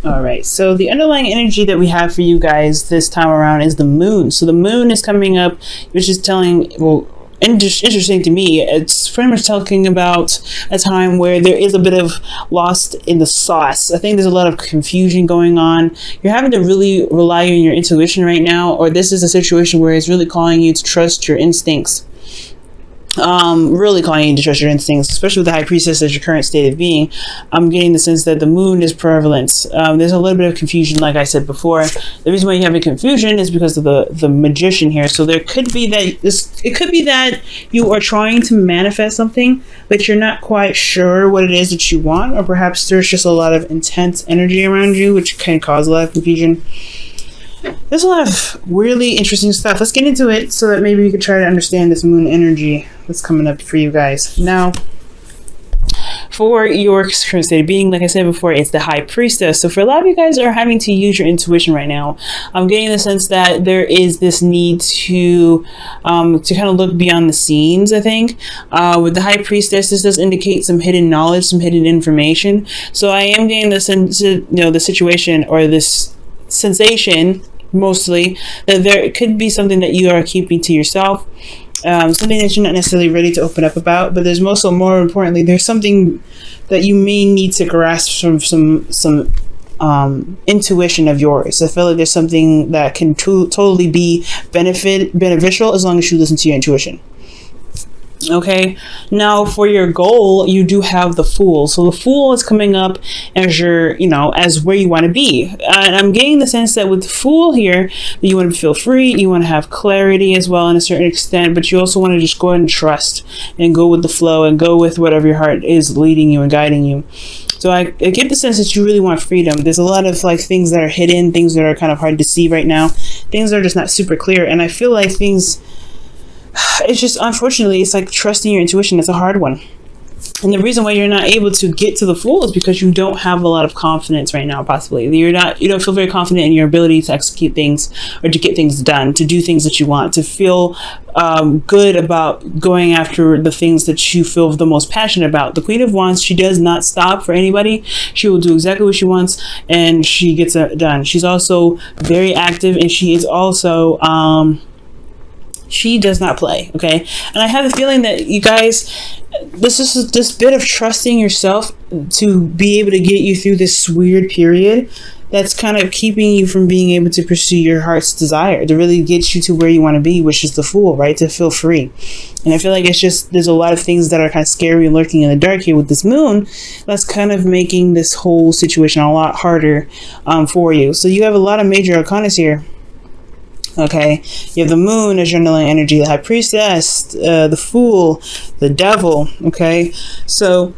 All right, so the underlying energy that we have for you guys this time around is the moon. So the moon is coming up, which is telling, well, interesting to me. It's pretty much talking about a time where there is a bit of lost in the sauce. I think there's a lot of confusion going on. You're having to really rely on your intuition right now, or this is a situation where it's really calling you to trust your instincts. Really calling you to trust your instincts, especially with the High Priestess as your current state of being. I'm getting the sense that the moon is prevalent. There's a little bit of confusion, like I said before. The reason why you're having confusion is because of the magician here. So there could be that it could be that you are trying to manifest something, but you're not quite sure what it is that you want, or perhaps there's just a lot of intense energy around you, which can cause a lot of confusion. There's a lot of really interesting stuff. Let's get into it so that maybe we could try to understand this moon energy that's coming up for you guys. Now, for your current state of being, like I said before, it's the High Priestess. So for a lot of you guys are having to use your intuition right now. I'm getting the sense that there is this need to kind of look beyond the scenes, I think. With the High Priestess, this does indicate some hidden knowledge, some hidden information. So I am getting the sense, the situation or this sensation mostly that there could be something that you are keeping to yourself, something that you're not necessarily ready to open up about, but there's also, more importantly, there's something that you may need to grasp from some intuition of yours. I feel like there's something that can totally be beneficial as long as you listen to your intuition. Okay, now for your goal, you do have the Fool. So the Fool is coming up as your, as where you want to be. And I'm getting the sense that with the Fool here, you want to feel free, you want to have clarity as well in a certain extent, but you also want to just go ahead and trust and go with the flow and go with whatever your heart is leading you and guiding you. So I get the sense that you really want freedom. There's a lot of things that are hidden, things that are kind of hard to see right now, things that are just not super clear. And I feel like it's just, unfortunately, it's like trusting your intuition. It's a hard one. And the reason why you're not able to get to the Fool is because you don't have a lot of confidence right now, possibly. You don't feel very confident in your ability to execute things or to get things done, to do things that you want, to feel good about going after the things that you feel the most passionate about. The Queen of Wands, she does not stop for anybody. She will do exactly what she wants and she gets it done. She's also very active, and she is also... she does not play, okay? And I have a feeling that you guys, this bit of trusting yourself to be able to get you through this weird period that's kind of keeping you from being able to pursue your heart's desire, to really get you to where you want to be, which is the Fool, right? To feel free. And I feel like it's just, there's a lot of things that are kind of scary and lurking in the dark here with this moon that's kind of making this whole situation a lot harder for you. So you have a lot of major arcanas here. Okay, you have the moon as your underlying energy, the High Priestess, the Fool, the Devil. Okay, so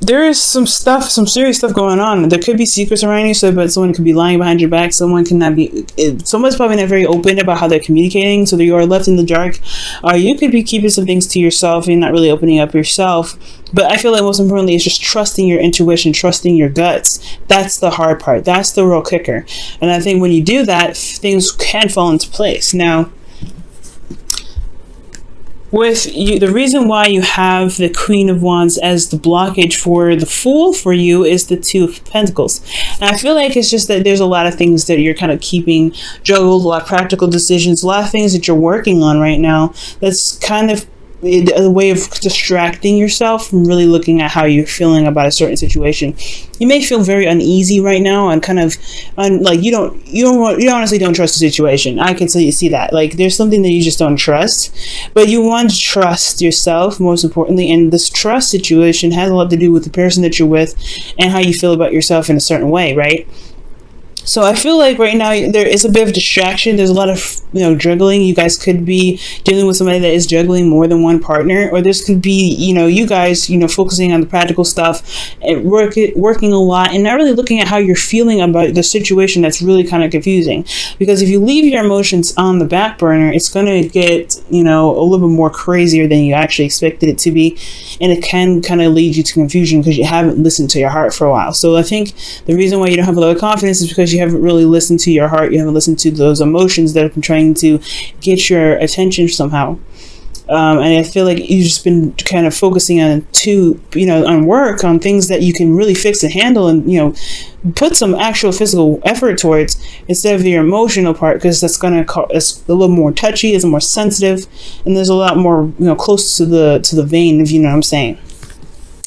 there is some serious stuff going on. There could be secrets around you, but someone could be lying behind your back. Someone's probably not very open about how they're communicating, so that you are left in the dark. Or you could be keeping some things to yourself and not really opening up yourself. But I feel like most importantly, it's just trusting your intuition, trusting your guts. That's the hard part. That's the real kicker. And I think when you do that, things can fall into place. Now, with you, the reason why you have the Queen of Wands as the blockage for the Fool for you is the Two of Pentacles. And I feel like it's just that there's a lot of things that you're kind of keeping juggled, a lot of practical decisions, a lot of things that you're working on right now that's kind of a way of distracting yourself from really looking at how you're feeling about a certain situation. You may feel very uneasy right now and kind of like you honestly don't trust the situation. I can see that. Like there's something that you just don't trust, but you want to trust yourself most importantly. And this trust situation has a lot to do with the person that you're with and how you feel about yourself in a certain way, right? So I feel like right now there is a bit of distraction. There's a lot of, juggling. You guys could be dealing with somebody that is juggling more than one partner, or this could be, you guys, focusing on the practical stuff and working a lot and not really looking at how you're feeling about the situation. That's really kind of confusing, because if you leave your emotions on the back burner, it's going to get, a little bit more crazier than you actually expected it to be. And it can kind of lead you to confusion because you haven't listened to your heart for a while. So I think the reason why you don't have a lot of confidence is because you haven't really listened to your heart. You haven't listened to those emotions that have been trying to get your attention somehow. And I feel like you've just been kind of focusing on on work, on things that you can really fix and handle, and put some actual physical effort towards, instead of your emotional part, because that's it's a little more touchy, it's more sensitive, and there's a lot more close to the vein, if you know what I'm saying.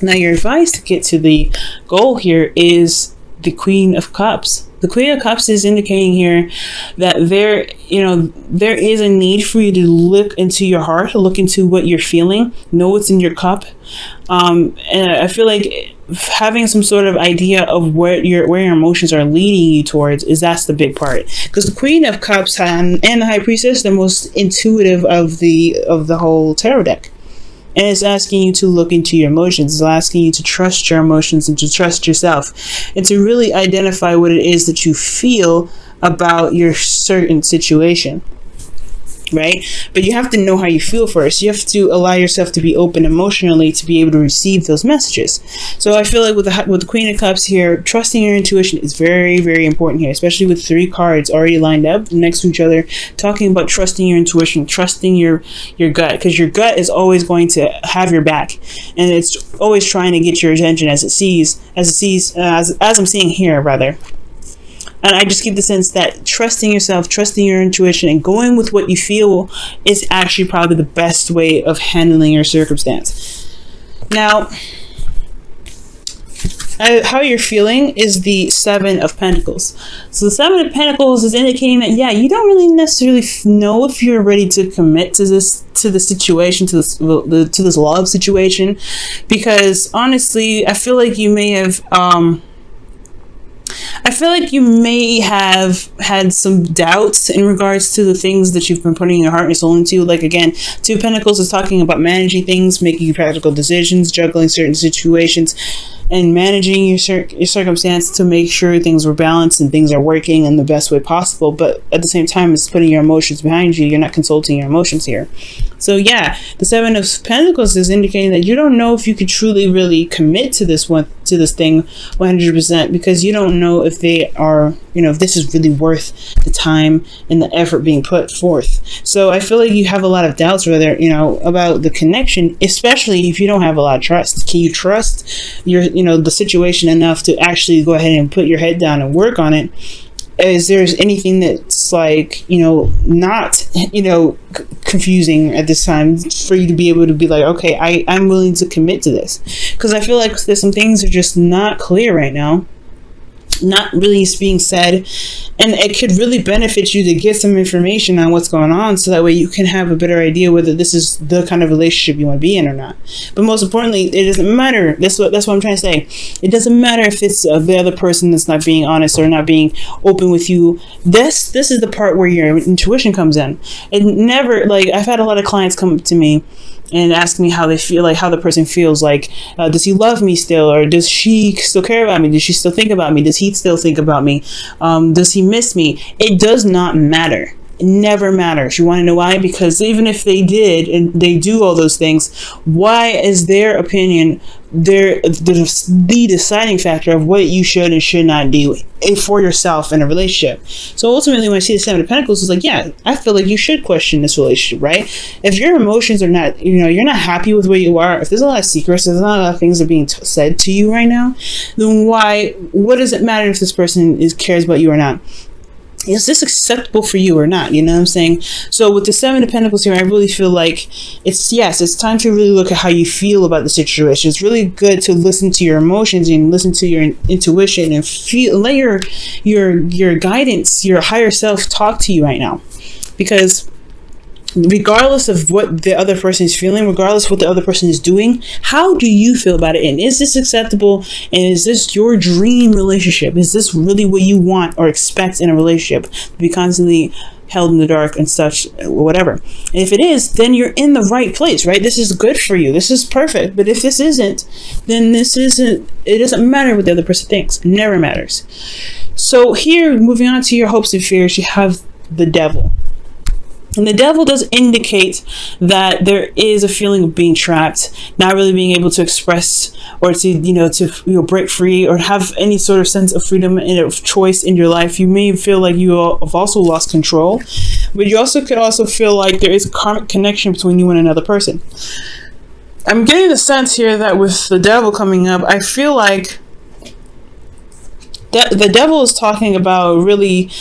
Now, your advice to get to the goal here is the Queen of Cups. The Queen of Cups is indicating here that there is a need for you to look into your heart, look into what you're feeling, know what's in your cup. And I feel like having some sort of idea of where your emotions are leading you towards that's the big part. Because the Queen of Cups and the High Priestess, the most intuitive of the whole tarot deck. And it's asking you to look into your emotions. It's asking you to trust your emotions and to trust yourself, and to really identify what it is that you feel about your certain situation. Right? But you have to know how you feel first. You have to allow yourself to be open emotionally to be able to receive those messages. So I feel like with the Queen of Cups here, trusting your intuition is very, very important here, especially with 3 cards already lined up next to each other, talking about trusting your intuition, trusting your gut, because your gut is always going to have your back, and it's always trying to get your attention as I'm seeing here, rather. And I just get the sense that trusting yourself, trusting your intuition, and going with what you feel is actually probably the best way of handling your circumstance. Now, how you're feeling is the 7 of Pentacles. So the 7 of Pentacles is indicating that, you don't really necessarily know if you're ready to commit to the situation, to this love situation, because honestly, I feel like you may have had some doubts in regards to the things that you've been putting your heart and soul into. Like, again, 2 of Pentacles is talking about managing things, making practical decisions, juggling certain situations, and managing your circumstance to make sure things were balanced and things are working in the best way possible. But at the same time, it's putting your emotions behind you. You're not consulting your emotions here. So the 7 of Pentacles is indicating that you don't know if you could truly really commit to this thing 100%, because you don't know if they are, if this is really worth the time and the effort being put forth. So I feel like you have a lot of doubts whether, about the connection, especially if you don't have a lot of trust. Can you trust the situation enough to actually go ahead and put your head down and work on it? Is there anything that's like, not, confusing at this time for you to be able to be like, okay, I'm willing to commit to this? Because I feel like there's some things that are just not clear right now, not really being said, and it could really benefit you to get some information on what's going on, so that way you can have a better idea whether this is the kind of relationship you want to be in or not. But most importantly, it doesn't matter. That's what I'm trying to say. It doesn't matter if it's the other person that's not being honest or not being open with you. This is the part where your intuition comes in. It never, like, I've had a lot of clients come up to me and ask me how they feel, like how the person feels, like does he love me still, or does she still care about me, does she still think about me, does he still think about me, does he miss me? It does not matter. It never matters. You want to know why? Because even if they did and they do all those things, why is their opinion the deciding factor of what you should and should not do for yourself in a relationship? So ultimately, when I see the 7 of Pentacles, it's like, I feel like you should question this relationship, right? If your emotions are not, you're not happy with where you are, if there's a lot of secrets, there's not a lot of things that are being said to you right now, then what does it matter if this person cares about you or not? Is this acceptable for you or not? You know what I'm saying? So with the 7 of Pentacles here, I really feel like it's time to really look at how you feel about the situation. It's really good to listen to your emotions and listen to your intuition and let your guidance, your higher self talk to you right now. Because regardless of what the other person is feeling, regardless of what the other person is doing, how do you feel about it? And is this acceptable? And is this your dream relationship? Is this really what you want or expect in a relationship? To be constantly held in the dark and such, whatever. And if it is, then you're in the right place, right? This is good for you. This is perfect. But if this isn't, then it doesn't matter what the other person thinks. It never matters. So here, moving on to your hopes and fears, you have the Devil. And the devil does indicate that there is a feeling of being trapped, not really being able to express or to break free or have any sort of sense of freedom and of choice in your life. You may feel like you have also lost control, but you also could also feel like there is a karmic connection between you and another person. I'm getting the sense here that with the devil coming up, I feel like the devil is talking about really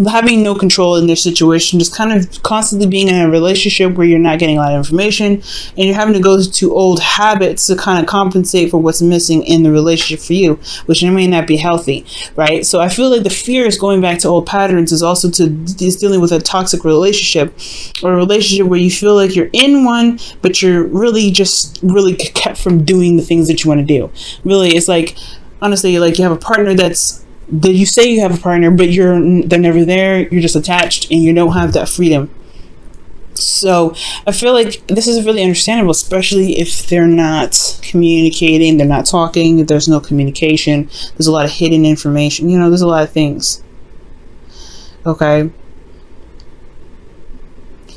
having no control in their situation, just kind of constantly being in a relationship where you're not getting a lot of information and you're having to go to old habits to kind of compensate for what's missing in the relationship for you, which may not be healthy, right? So I feel like the fear is going back to old patterns, is also is dealing with a toxic relationship, or a relationship where you feel like you're in one, but you're really kept from doing the things that you want to do. Really, it's like, honestly, like you have a partner that you say you have a partner, but they're never there. You're just attached and you don't have that freedom. So I feel like this is really understandable, especially if they're not communicating, they're not talking, there's no communication, there's a lot of hidden information, there's a lot of things. Okay.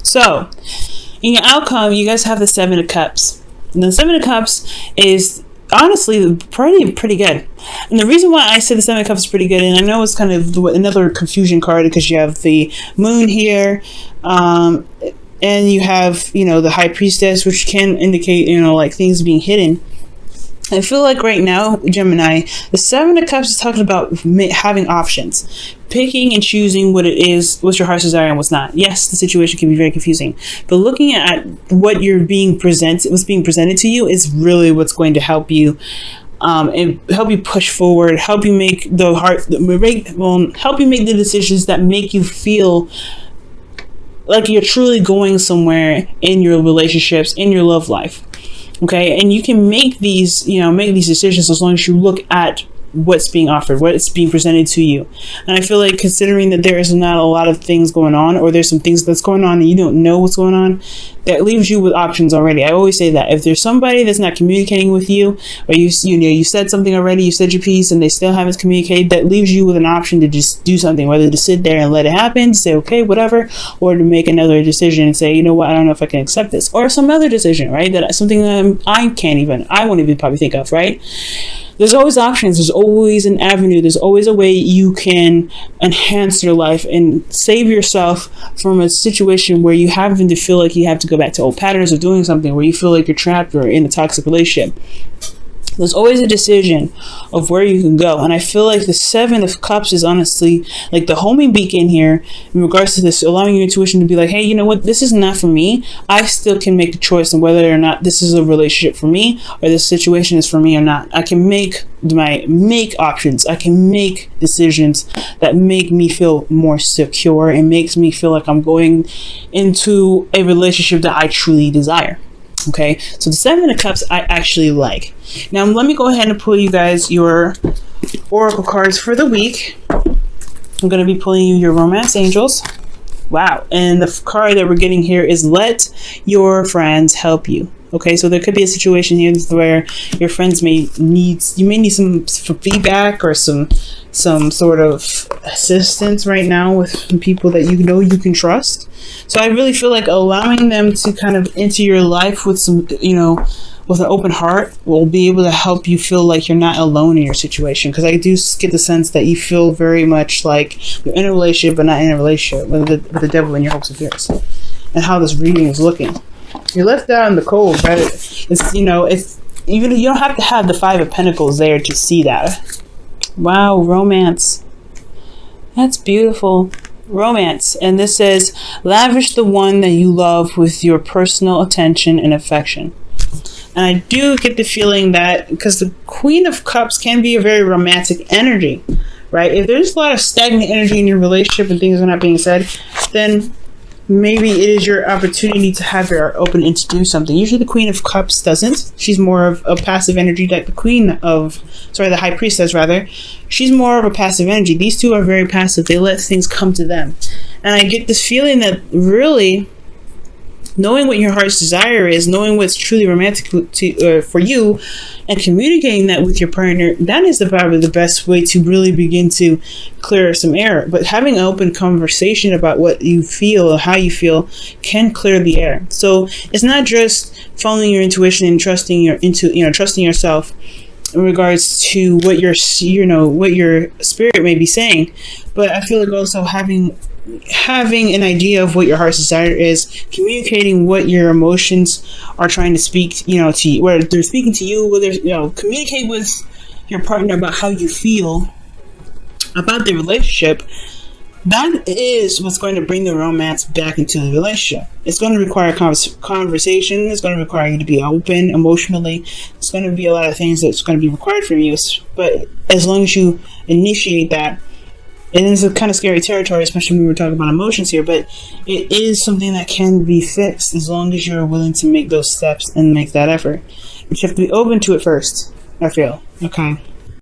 So in your outcome, you guys have the Seven of Cups. And the Seven of Cups is honestly pretty good. And the reason why I say the Seven of Cups is pretty good, and I know it's kind of another confusion card because you have the Moon here, and you have the High Priestess, which can indicate like things being hidden. I feel like right now, Gemini, the Seven of Cups is talking about having options, picking and choosing what it is, what's your heart's desire and what's not. Yes, the situation can be very confusing, but looking at what what's being presented to you is really what's going to help you, and help you push forward, help you make help you make the decisions that make you feel like you're truly going somewhere in your relationships, in your love life. Okay, and you can make these decisions as long as you look at what's being offered, what's being presented to you. And I feel like, considering that there is not a lot of things going on, or there's some things that's going on and you don't know what's going on, that leaves you with options already. I always say that if there's somebody that's not communicating with you, or you said something already, you said your piece and they still haven't communicated, that leaves you with an option to just do something, whether to sit there and let it happen, say okay, whatever, or to make another decision and say, you know what, I don't know if I can accept this, or some other decision, right? That something that I won't even probably think of, right? There's always options. There's always an avenue. There's always a way you can enhance your life and save yourself from a situation where you happen to feel like you have to go back to old patterns of doing something, where you feel like you're trapped or in a toxic relationship. There's always a decision of where you can go. And I feel like the Seven of Cups is honestly like the homing beacon here in regards to this, allowing your intuition to be like, hey, you know what? This is not for me. I still can make the choice on whether or not this is a relationship for me, or this situation is for me or not. I can make options. I can make decisions that make me feel more secure and makes me feel like I'm going into a relationship that I truly desire. Okay, so the Seven of Cups I actually like. Now let me go ahead and pull you guys your oracle cards for the week. I'm going to be pulling you your romance angels. Wow, and the card that we're getting here is let your friends help you. Okay, so there could be a situation here where your friends may need some feedback or some sort of assistance right now with some people that you can trust. So I really feel like allowing them to kind of enter your life with some, with an open heart will be able to help you feel like you're not alone in your situation. Because I do get the sense that you feel very much like you're in a relationship but not in a relationship with the devil in your hopes and fears. And how this reading is looking. You're left out in the cold, but it's you don't have to have the Five of Pentacles there to see that. Wow, romance. That's beautiful. Romance. And this says, lavish the one that you love with your personal attention and affection. And I do get the feeling that, because the Queen of Cups can be a very romantic energy, right? If there's a lot of stagnant energy in your relationship and things are not being said, then maybe it is your opportunity to have your heart open and to do something. Usually the Queen of Cups doesn't. She's more of a passive energy, like the High Priestess rather. She's more of a passive energy. These two are very passive. They let things come to them. And I get this feeling that really knowing what your heart's desire is, knowing what's truly romantic for you, and communicating that with your partner, that is probably the best way to really begin to clear some air. But having an open conversation about what you feel or how you feel can clear the air. So it's not just following your intuition and trusting yourself in regards to what your spirit may be saying, but I feel like also having an idea of what your heart's desire is, communicating what your emotions are trying to speak, to you, whether they're speaking to you, whether communicate with your partner about how you feel about the relationship. That is what's going to bring the romance back into the relationship. It's going to require conversation. It's going to require you to be open emotionally. It's going to be a lot of things that's going to be required from you. But as long as you initiate that, it is a kind of scary territory, especially when we're talking about emotions here, but it is something that can be fixed as long as you're willing to make those steps and make that effort. But you have to be open to it first, I feel. Okay.